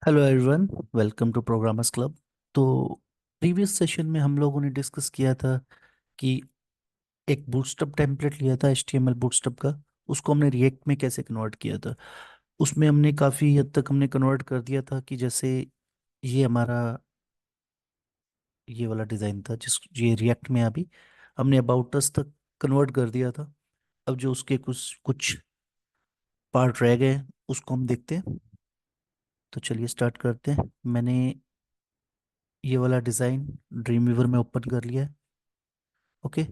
Hello everyone, welcome to programmers club. तो previous session में हम लोगों ने डिस्कस किया था कि एक बूटस्ट्रैप टेम्पलेट लिया था एचटीएमएल बूटस्ट्रैप का। उसको हमने रिएक्ट में कैसे कन्वर्ट किया था। उसमें हमने काफ़ी हद तक हमने कन्वर्ट कर दिया था कि जैसे ये हमारा ये वाला डिज़ाइन था जिस ये रिएक्ट में अभी हमने अबाउट अस तक कन्वर्ट कर दिया था। अब जो उसके कुछ कुछ पार्ट रह गए उसको हम देखते हैं। तो चलिए स्टार्ट करते हैं। मैंने ये वाला डिज़ाइन ड्रीम वीवर में ओपन कर लिया है। ओके।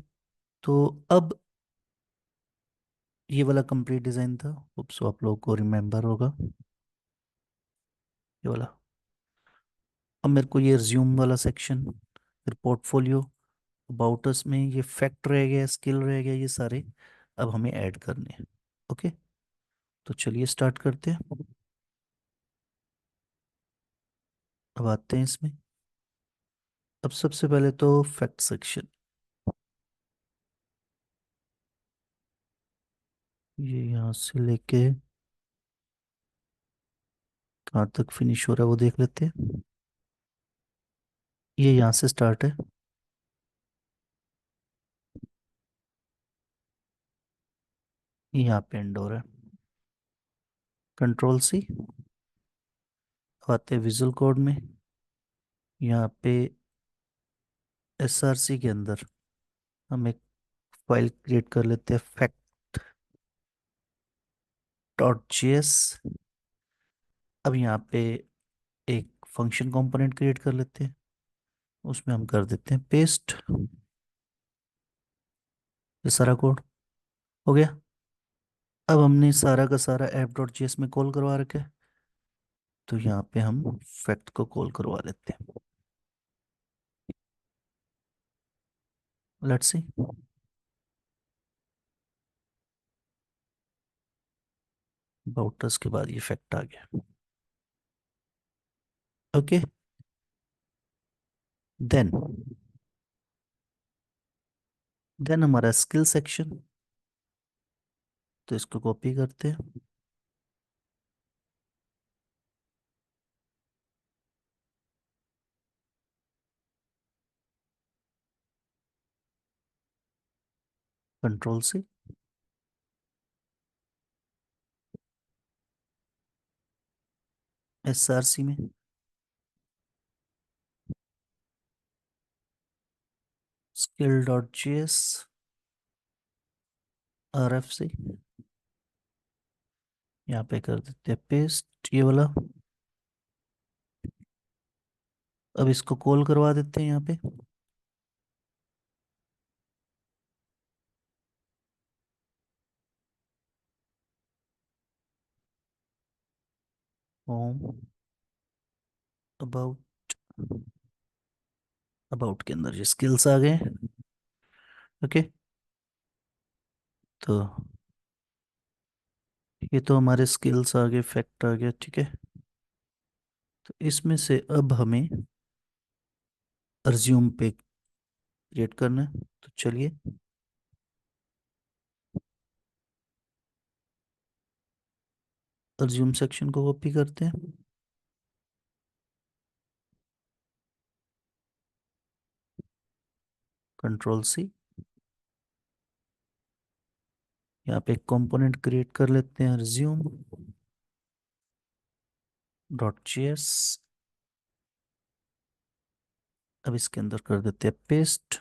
तो अब ये वाला कंप्लीट डिजाइन था। सो आप लोगों को रिमेम्बर होगा ये वाला। अब मेरे को ये रिज्यूम वाला सेक्शन, फिर पोर्टफोलियो, अबाउट अस में ये फैक्ट रह गया, स्किल रह गया, ये सारे अब हमें ऐड करने हैं। ओके। तो चलिए स्टार्ट करते हैं। अब आते हैं इसमें। अब सबसे पहले तो फैक्ट सेक्शन, ये यहाँ से लेके कहाँ तक फिनिश हो रहा है वो देख लेते हैं। ये यहाँ से स्टार्ट है, ये यहाँ पे एंड हो रहा है। Control C. आते हैं विजुअल कोड में। यहाँ पे एसआरसी के अंदर हम एक फाइल क्रिएट कर लेते हैं, fact.js। अब यहाँ पे एक फंक्शन कंपोनेंट क्रिएट कर लेते हैं, उसमें हम कर देते हैं पेस्ट। ये सारा कोड हो गया। अब हमने सारा का सारा app.js में कॉल करवा रखा है, तो यहाँ पे हम फैक्ट को कॉल करवा लेते हैं। Let's see. बाउटर्स के बाद ये फैक्ट आ गया। ओके। देन देन हमारा स्किल सेक्शन, तो इसको कॉपी करते हैं। कंट्रोल से एसआरसी में skill.js आरएफ से यहाँ पे कर देते हैं पेस्ट ये वाला। अब इसको कॉल करवा देते हैं यहाँ पे। होम, अबाउट, अबाउट के अंदर ये स्किल्स आ गए। ओके। तो ये तो हमारे स्किल्स आ गए, फैक्ट आ गया, ठीक है। तो इसमें से अब हमें रिज्यूम पे क्रिएट करना है, तो चलिए रिज्यूम सेक्शन को कॉपी करते हैं। Control C. यहाँ पे एक कंपोनेंट क्रिएट कर लेते हैं, रिज्यूम डॉट जेएस। अब इसके अंदर कर देते हैं पेस्ट।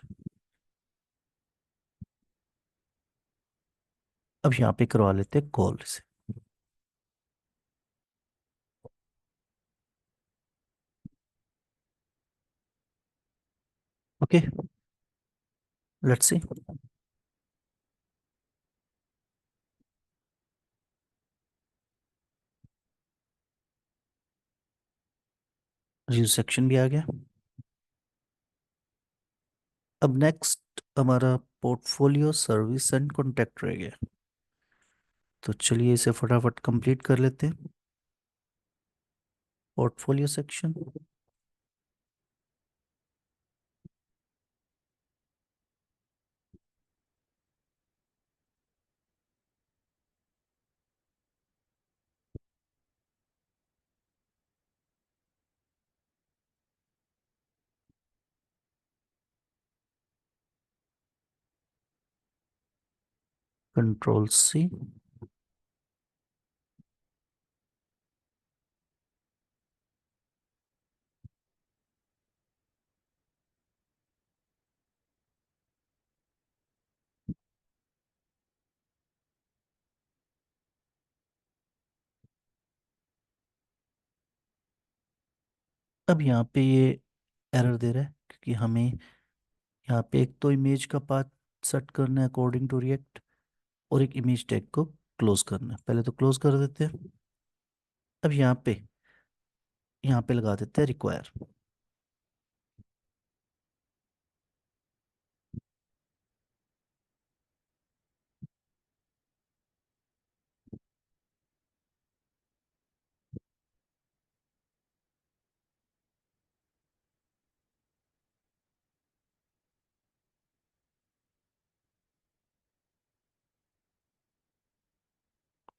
अब यहाँ पे करवा लेते हैं कॉल से। Okay. Let's see. Review section भी आ गया। अब नेक्स्ट हमारा पोर्टफोलियो, सर्विस एंड कॉन्टैक्ट रह गया। तो चलिए इसे फटाफट कंप्लीट कर लेते हैं। Portfolio section, control C. अब यहाँ पे ये एरर दे रहा है क्योंकि हमें यहाँ पे एक तो इमेज का पाथ सेट करना है अकॉर्डिंग टू रिएक्ट, और एक इमेज टैग को क्लोज करना है। पहले तो क्लोज कर देते हैं। अब यहाँ पे लगा देते हैं रिक्वायर।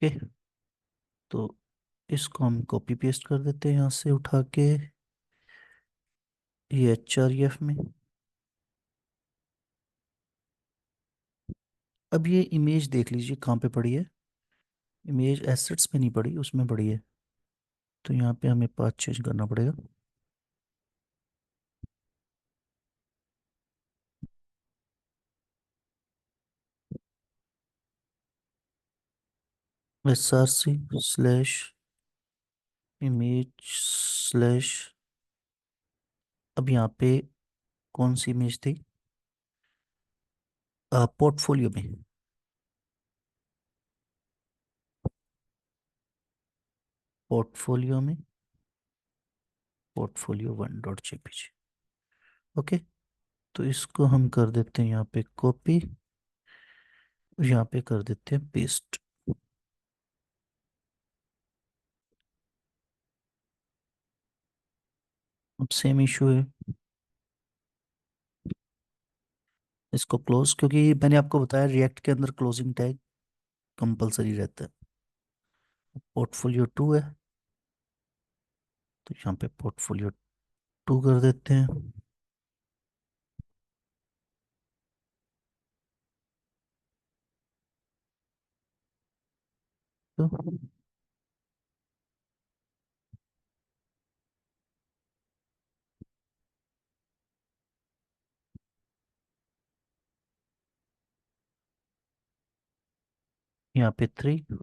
ओके, तो इसको हम कॉपी पेस्ट कर देते हैं यहाँ से उठा के ये HREF में। अब ये इमेज देख लीजिए कहाँ पे पड़ी है। इमेज एसेट्स में नहीं पड़ी, उसमें पड़ी है। तो यहाँ पे हमें पाथ चेंज करना पड़ेगा। SRC/इमेज/। अब यहाँ पे कौन सी इमेज थी? पोर्टफोलियो में। पोर्टफोलियो में portfolio1.jpg। ओके, तो इसको हम कर देते हैं यहाँ पे कॉपी, यहाँ पे कर देते हैं पेस्ट। अब सेम इशू है। इसको क्लोज, क्योंकि मैंने आपको बताया रिएक्ट के अंदर क्लोजिंग टैग कंपलसरी रहता है। पोर्टफोलियो 2 है, तो यहाँ पे पोर्टफोलियो 2 कर देते हैं। तो यहाँ पे 3।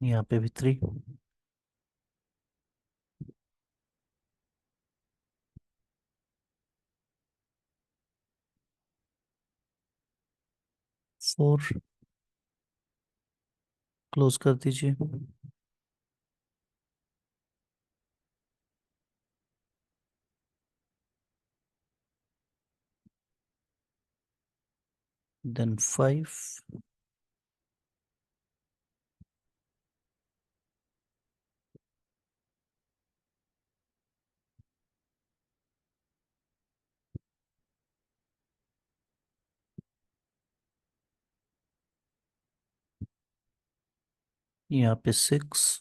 यहाँ पे भी 3। फोर क्लोज कर दीजिए। देन 5। यहाँ पे 6।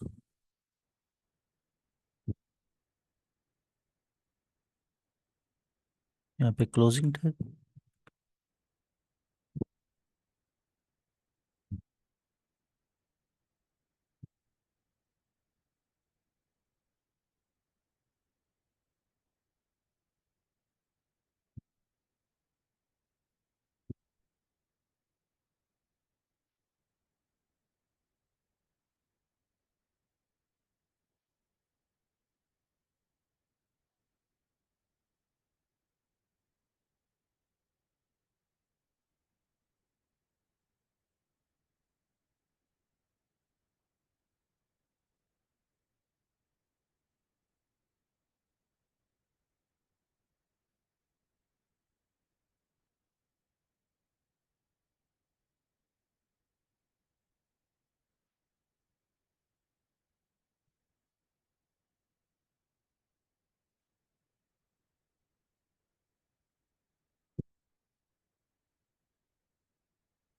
यहाँ पे क्लोजिंग टैग।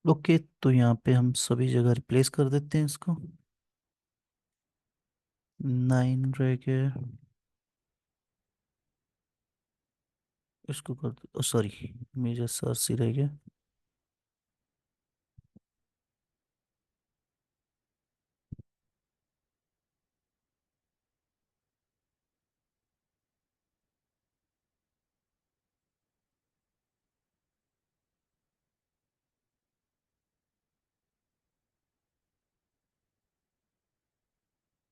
ओके, तो यहाँ पे हम सभी जगह रिप्लेस कर देते हैं इसको। 9 रह गया, इसको कर दो, सॉरी, मेजर सरसी रह गया।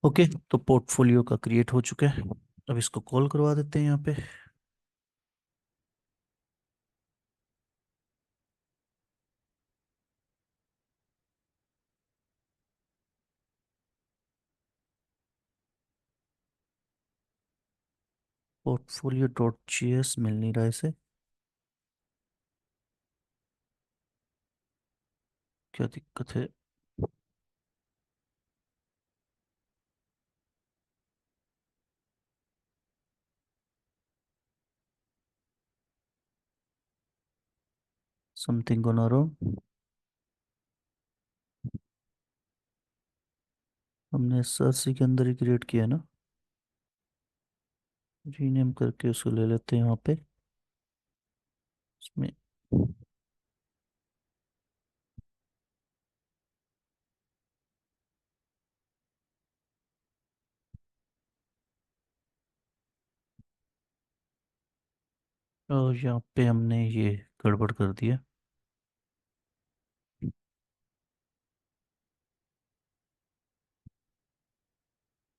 ओके, तो पोर्टफोलियो का क्रिएट हो चुका है। अब इसको कॉल करवा देते हैं यहाँ पे। पोर्टफोलियो डॉट जीएस मिल नहीं रहा है इसे, क्या दिक्कत है? Something gonna wrong. हमने एसआरसी के अंदर ही क्रिएट किया है ना, रीनेम करके उसको ले लेते हैं यहाँ पे, इसमें। और यहाँ पे हमने ये गड़बड़ कर दिया।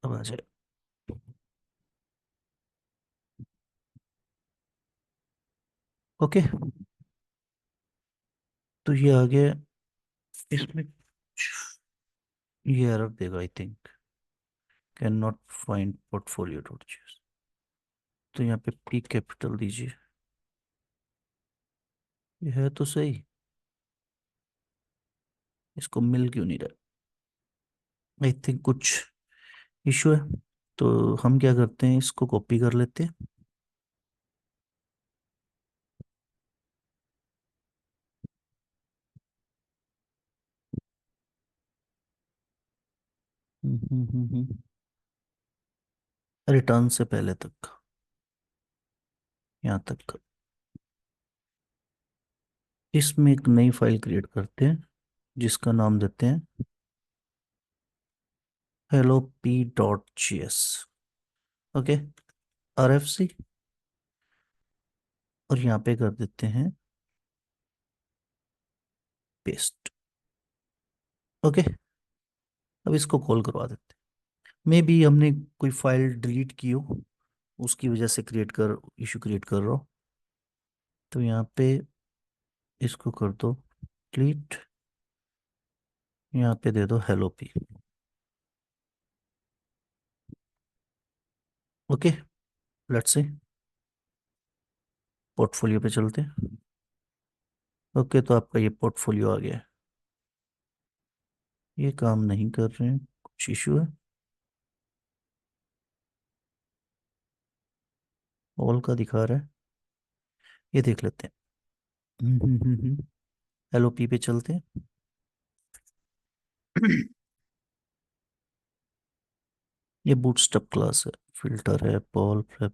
अब आ जाए। ओके, तो ये आ गया। इसमें ये एरर देगा I think, can not find portfolio dot GS. तो यहाँ पे पी कैपिटल दीजिए। ये है तो सही, इसको मिल क्यों नहीं रहा? आई थिंक कुछ इशू है। तो हम क्या करते हैं, इसको कॉपी कर लेते हैं। रिटर्न से पहले तक, यहाँ तक। इसमें एक नई फाइल क्रिएट करते हैं, जिसका नाम देते हैं hello p dot G S. Okay, R F C, और यहाँ पे कर देते हैं पेस्ट। ओके, अब इसको कॉल करवा देते हैं। मे बी हमने कोई फाइल डिलीट की हो, उसकी वजह से क्रिएट कर इशू क्रिएट कर रहा हो। तो यहाँ पे इसको कर दो डिलीट, यहाँ पे दे दो hello P. Okay, let's see, portfolio पे चलते हैं। ओके, तो आपका ये पोर्टफोलियो आ गया है। ये काम नहीं कर रहे हैं, कुछ इशू है। ऑल का दिखा रहा है, ये देख लेते हैं। हेलो पी पे चलते हैं। ये बूटस्ट्रैप क्लास है, फिल्टर है, पॉल प्रेप।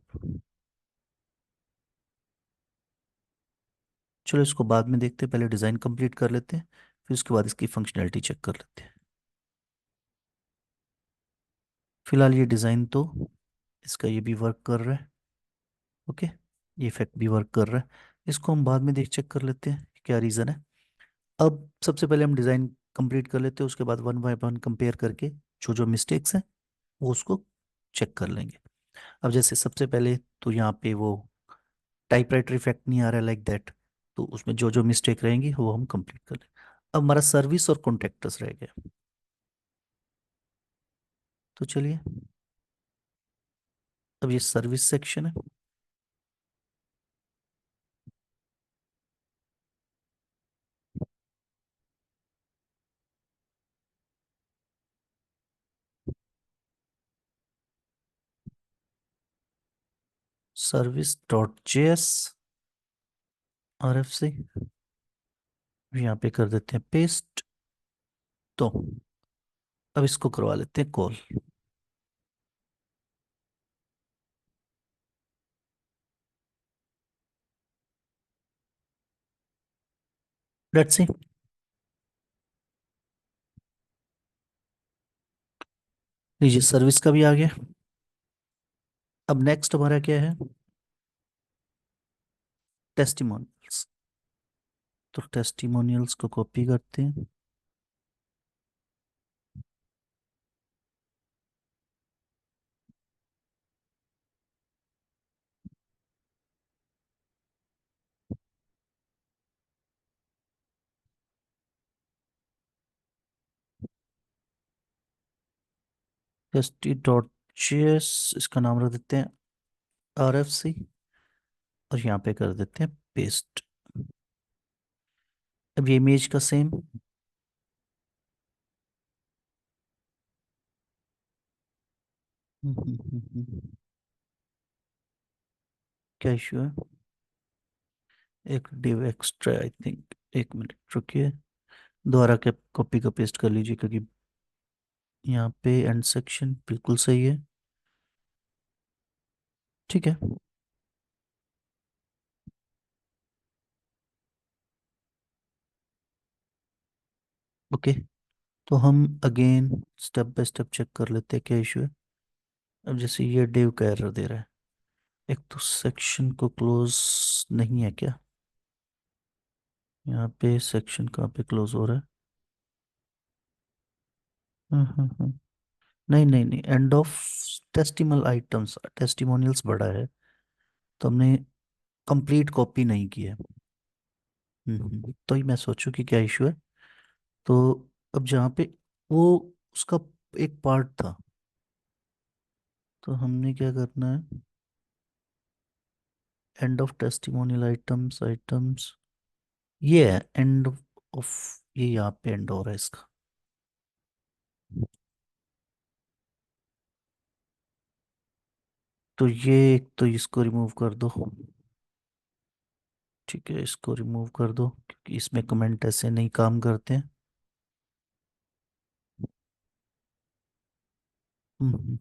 चलो इसको बाद में देखते हैं, पहले डिज़ाइन कंप्लीट कर लेते हैं, फिर उसके बाद इसकी फंक्शनैलिटी चेक कर लेते हैं। फिलहाल ये डिज़ाइन तो, इसका ये भी वर्क कर रहा है। ओके, ये इफेक्ट भी वर्क कर रहा है। इसको हम बाद में देख चेक कर लेते हैं क्या रीज़न है। अब सबसे पहले हम डिज़ाइन कंप्लीट कर लेते हैं, उसके बाद वन बाय वन कंपेयर करके जो जो मिस्टेक्स हैं वो उसको चेक कर लेंगे। अब जैसे सबसे पहले, तो यहाँ पे वो टाइपराइटर इफेक्ट नहीं आ रहा है लाइक दैट, तो उसमें जो जो मिस्टेक रहेंगी वो हम कंप्लीट कर लें। अब हमारा सर्विस और कॉन्टेक्टर्स रह गया। तो चलिए, अब ये सर्विस सेक्शन है। Service dot JS, R F C. यहाँ पे कर देते हैं पेस्ट। तो अब इसको करवा लेते हैं कॉल। Let's see. लीजिए सर्विस का भी आ गया। अब नेक्स्ट हमारा क्या है? टेस्टिमोनियल्स। तो टेस्टिमोनियल्स को कॉपी करते हैं। टेस्टी डॉट जेएस, इसका नाम रख देते हैं RFC। और यहाँ पे कर देते हैं पेस्ट। अब ये इमेज का सेम। क्या इशू है? एक डिव एक्स्ट्रा आई थिंक। एक मिनट रुकिए। दोबारा क्या कॉपी का पेस्ट कर लीजिए, क्योंकि यहाँ पे एंड सेक्शन बिल्कुल सही है। ठीक है। ओके। तो हम again step by step check कर लेते हैं क्या इशू है। अब जैसे ये डिव का एरर दे रहा है। एक तो सेक्शन को क्लोज नहीं है क्या? यहाँ पे सेक्शन कहाँ पे क्लोज हो रहा है? हाँ। नहीं नहीं नहीं, एंड ऑफ टेस्टिमल आइटम्स, टेस्टिमोनियल्स बड़ा है। तो हमने कंप्लीट कॉपी नहीं की है। तो ही मैं सोचूं कि क्या इशू है। तो अब जहाँ पे वो उसका एक पार्ट था, तो हमने क्या करना है? End of testimonial items, items ये है एंड ऑफ। ये यहाँ पे एंड हो रहा है इसका। तो ये एक तो इसको रिमूव कर दो। ठीक है, इसको रिमूव कर दो क्योंकि इसमें कमेंट ऐसे नहीं काम करते हैं। हम्म।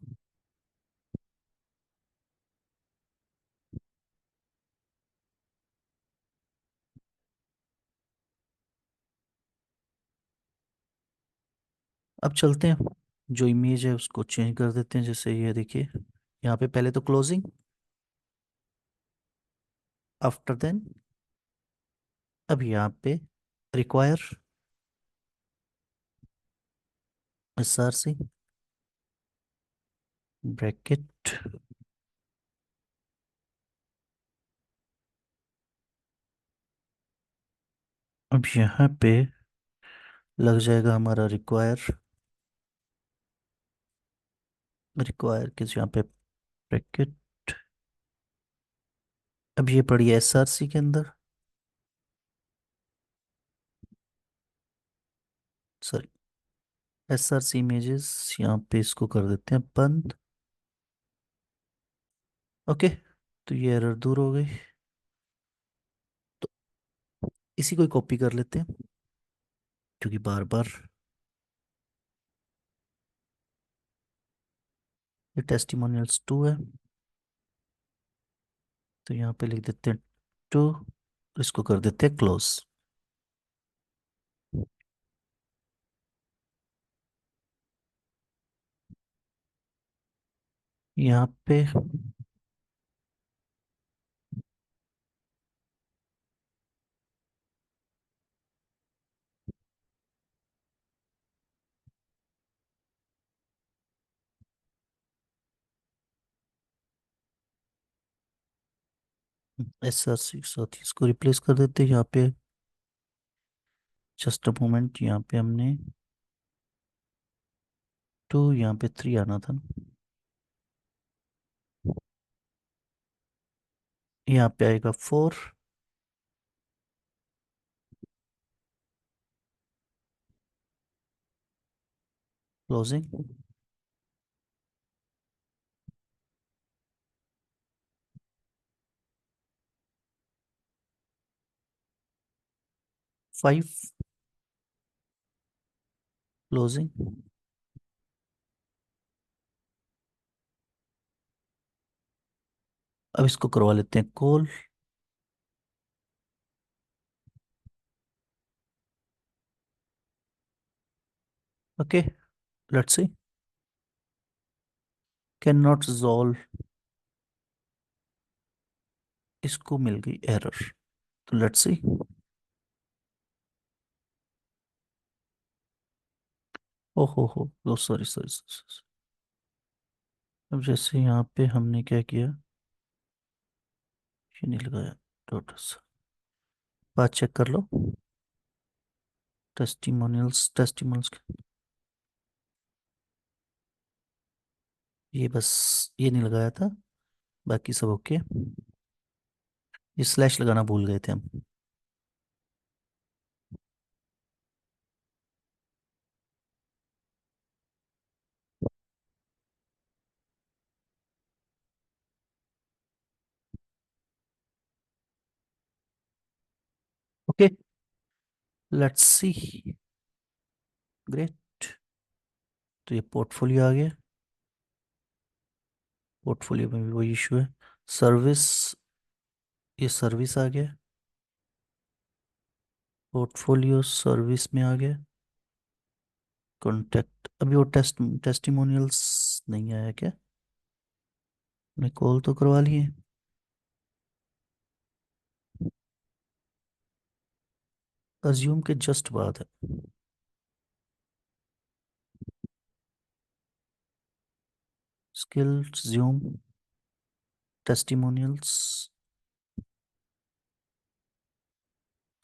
अब चलते हैं, जो इमेज है उसको चेंज कर देते हैं। जैसे ये देखिए, यहाँ पे पहले तो क्लोजिंग, आफ्टर देन, अब यहाँ पे रिक्वायर SRC ब्रैकेट। अब यहाँ पे लग जाएगा हमारा रिक्वायर। रिक्वायर किस यहाँ पे ब्रैकेट। अब ये पड़ी है SRC के अंदर। सॉरी, SRC इमेजेस, यहाँ पे इसको कर देते हैं बंद। ओके। तो ये एरर दूर हो गई। तो इसी को कॉपी कर लेते हैं, क्योंकि बार बार ये टेस्टिमोनियल्स 2 है। तो यहाँ पे लिख देते हैं 2। इसको कर देते हैं क्लोज। यहाँ पे SRC के साथ इसको रिप्लेस कर देते हैं। यहाँ पे जस्ट अ मोमेंट, यहाँ पे हमने 2, यहाँ पे 3 आना था ना। यहाँ पे आएगा 4 क्लोजिंग। फाइव। क्लोजिंग। अब इसको करवा लेते हैं call. Okay, let's see. Can not resolve. इसको मिल गई एरर। तो लेट्स सी। ओहो हो, सॉरी सॉरी। अब जैसे यहाँ पे हमने क्या किया, ये नहीं लगाया। टोटस। बात चेक कर लो। Testimonials, testimonials. ये बस, ये नहीं लगाया था। बाकी सब ओके। ये स्लैश लगाना भूल गए थे हम। Okay, let's see. ग्रेट। तो ये पोर्टफोलियो आ गया। पोर्टफोलियो में भी वही इशू है। सर्विस। ये सर्विस आ गया। पोर्टफोलियो सर्विस में आ गया। कॉन्टैक्ट, अभी वो टेस्टिमोनियल्स नहीं आया क्या? मैं कॉल तो करवा लिए। अज्यूम के जस्ट बाद है। स्किल ज्यूम। टेस्टिमोनियल्स।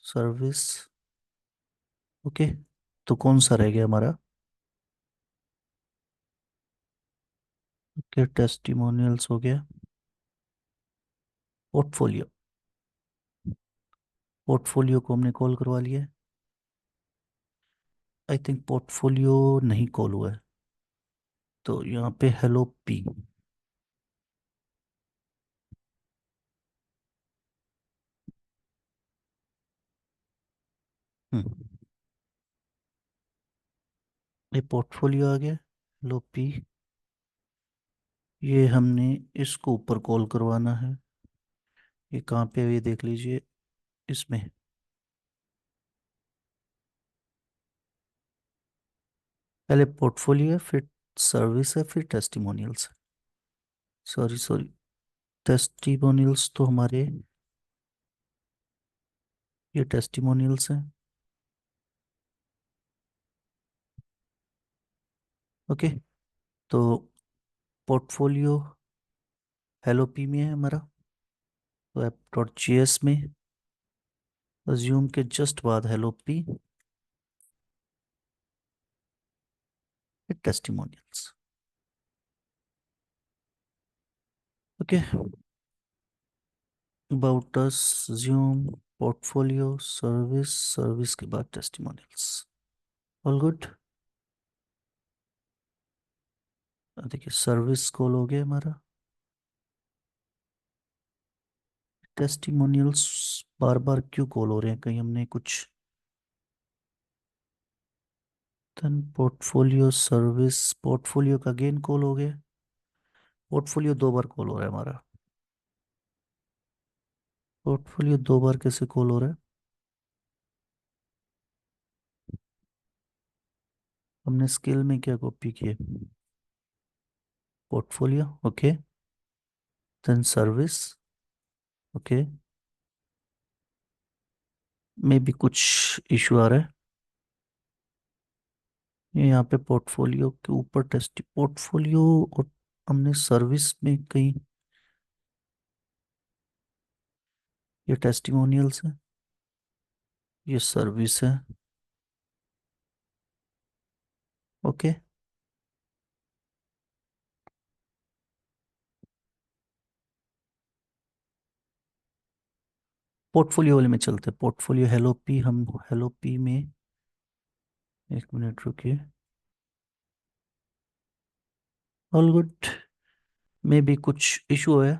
सर्विस। ओके। तो कौन सा रह गया हमारा? ओके, टेस्टिमोनियल्स हो गया। पोर्टफोलियो। पोर्टफोलियो को हमने कॉल करवा लिया है। आई थिंक पोर्टफोलियो नहीं कॉल हुआ है। तो यहाँ पे हेलो पी। हम्म। ये पोर्टफोलियो आ गया, हेलो पी। ये हमने इसको ऊपर कॉल करवाना है। ये कहाँ पे है ये देख लीजिए, इसमें। पहले पोर्टफोलियो है, फिर सर्विस है, फिर टेस्टिमोनियल्स है। Sorry sorry. टेस्टिमोनियल्स तो हमारे, ये टेस्टिमोनियल्स हैं। ओके। तो पोर्टफोलियो हेलो पी में है हमारा। तो ऐप डॉट जी एस में अज्यूम के जस्ट बाद हेलो पी, फिर testimonials. Okay. About us, assume, portfolio, service, service के बाद टेस्टिमोनियल्स। All good. देखिए सर्विस कॉल हो गया हमारा। टेस्टिमोनियल्स बार बार क्यों कॉल हो रहे हैं, कहीं हमने कुछ। देन पोर्टफोलियो सर्विस, पोर्टफोलियो का अगेन कॉल हो गया। पोर्टफोलियो दो बार कॉल हो रहा है हमारा। पोर्टफोलियो दो बार कैसे कॉल हो रहा है? हमने स्किल में क्या कॉपी किए? Portfolio okay. Then service. Okay. में भी कुछ इशू आ रहा है। ये यहाँ पे पोर्टफोलियो के ऊपर टेस्ट पोर्टफोलियो, और हमने सर्विस में कहीं, ये टेस्टिमोनियल्स है, ये सर्विस है। ओके। पोर्टफोलियो वाले में चलते हैं। पोर्टफोलियो हेलो पी, हम हेलो पी में, एक मिनट रुकिए। All good. में भी कुछ इशू है।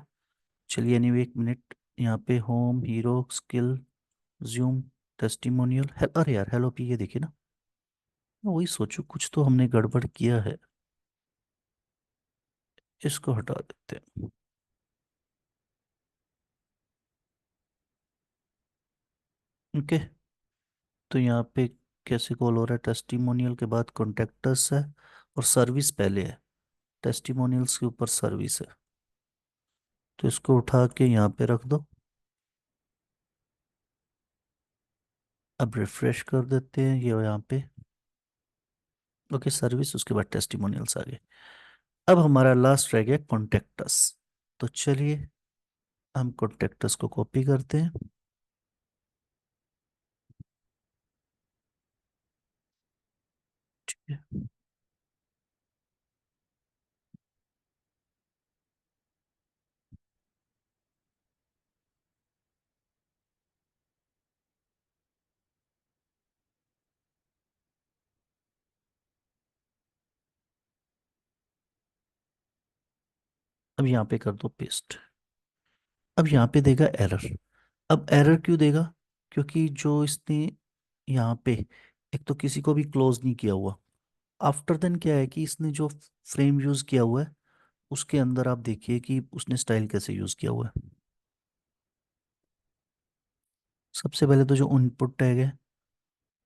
चलिए एनीवे, एक मिनट। यहाँ पे होम हीरो स्किल, ज्यूम। टेस्टिमोनियल अरे यार हेलो पी ये देखिए ना। मैं वही सोचू कुछ तो हमने गड़बड़ किया है। इसको हटा देते हैं। ओके। तो यहाँ पे कैसे कॉल हो रहा है, टेस्टिमोनियल के बाद कॉन्टेक्टस है और सर्विस पहले है। टेस्टिमोनियल्स के ऊपर सर्विस है। तो इसको उठा के यहाँ पे रख दो। अब रिफ्रेश कर देते हैं ये यहाँ पे। ओके सर्विस उसके बाद टेस्टिमोनियल्स आ गए। अब हमारा लास्ट रह गया कॉन्टेक्टस। तो चलिए हम कॉन्टेक्टस को कॉपी करते हैं। ठीक है। अब यहाँ पे कर दो पेस्ट। अब यहाँ पे देगा एरर। अब एरर क्यों देगा? क्योंकि जो इसने यहाँ पे एक तो किसी को भी क्लोज नहीं किया हुआ। आफ्टर देन क्या है कि इसने जो फ्रेम यूज किया हुआ है उसके अंदर आप देखिए कि उसने स्टाइल कैसे यूज किया हुआ है। सबसे पहले तो जो इनपुट टैग है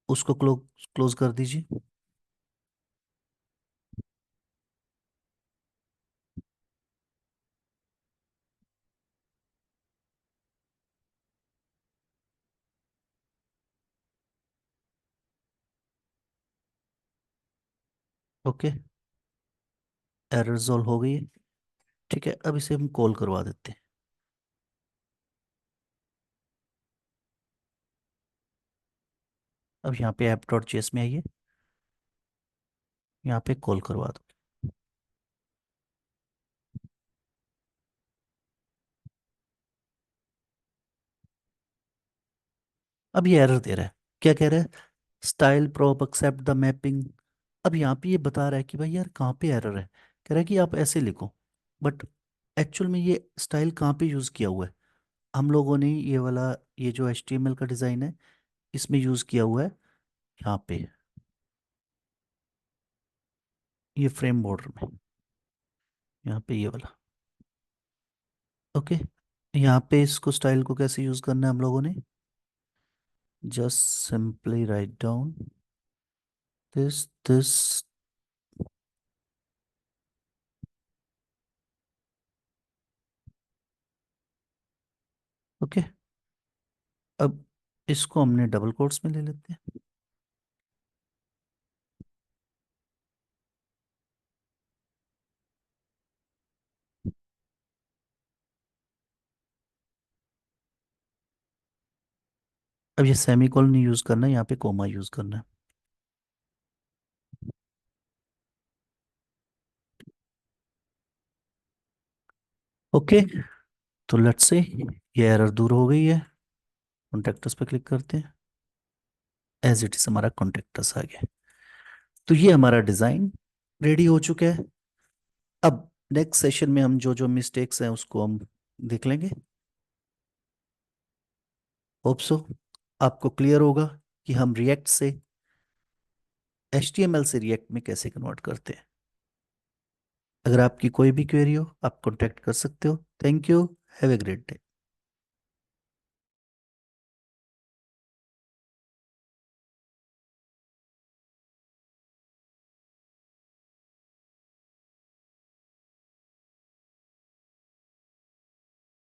उसको क्लोज क्लोज कर दीजिए। ओके एरर रिजॉल्व हो गई है। ठीक है अब इसे हम कॉल करवा देते हैं। अब यहाँ पे ऐप डॉट जेएस में आइए। यहाँ पे कॉल करवा दो। अब ये एरर दे रहा है। क्या कह रहा है? Style prop except the mapping. अब यहाँ पे ये बता रहा है कि भाई यार कहाँ पे एरर है। कह रहा है कि आप ऐसे लिखो। बट एक्चुअल में ये स्टाइल कहाँ पे यूज़ किया हुआ है? हम लोगों ने ये वाला ये जो HTML का डिज़ाइन है इसमें यूज़ किया हुआ है यहाँ पे ये फ्रेम बॉर्डर में। यहाँ पे ये वाला। ओके यहाँ पे इसको स्टाइल को कैसे यूज़ करना है हम लोगों ने? Just simply write down this. Okay अब इसको हमने डबल कोट्स में ले लेते हैं। अब ये सेमीकोलन नहीं यूज़ करना है यहाँ पे कोमा यूज़ करना है। ओके तो लेट्स से ये एरर दूर हो गई है। कॉन्टेक्टस पे क्लिक करते हैं। एज इट इज हमारा कॉन्टेक्टस आ गया। तो ये हमारा डिज़ाइन रेडी हो चुका है। अब नेक्स्ट सेशन में हम जो जो मिस्टेक्स हैं उसको हम देख लेंगे। होप सो आपको क्लियर होगा कि हम रिएक्ट से HTML से रिएक्ट में कैसे कन्वर्ट करते हैं। अगर आपकी कोई भी क्वेरी हो आप कॉन्टेक्ट कर सकते हो। Thank you. Have a great day.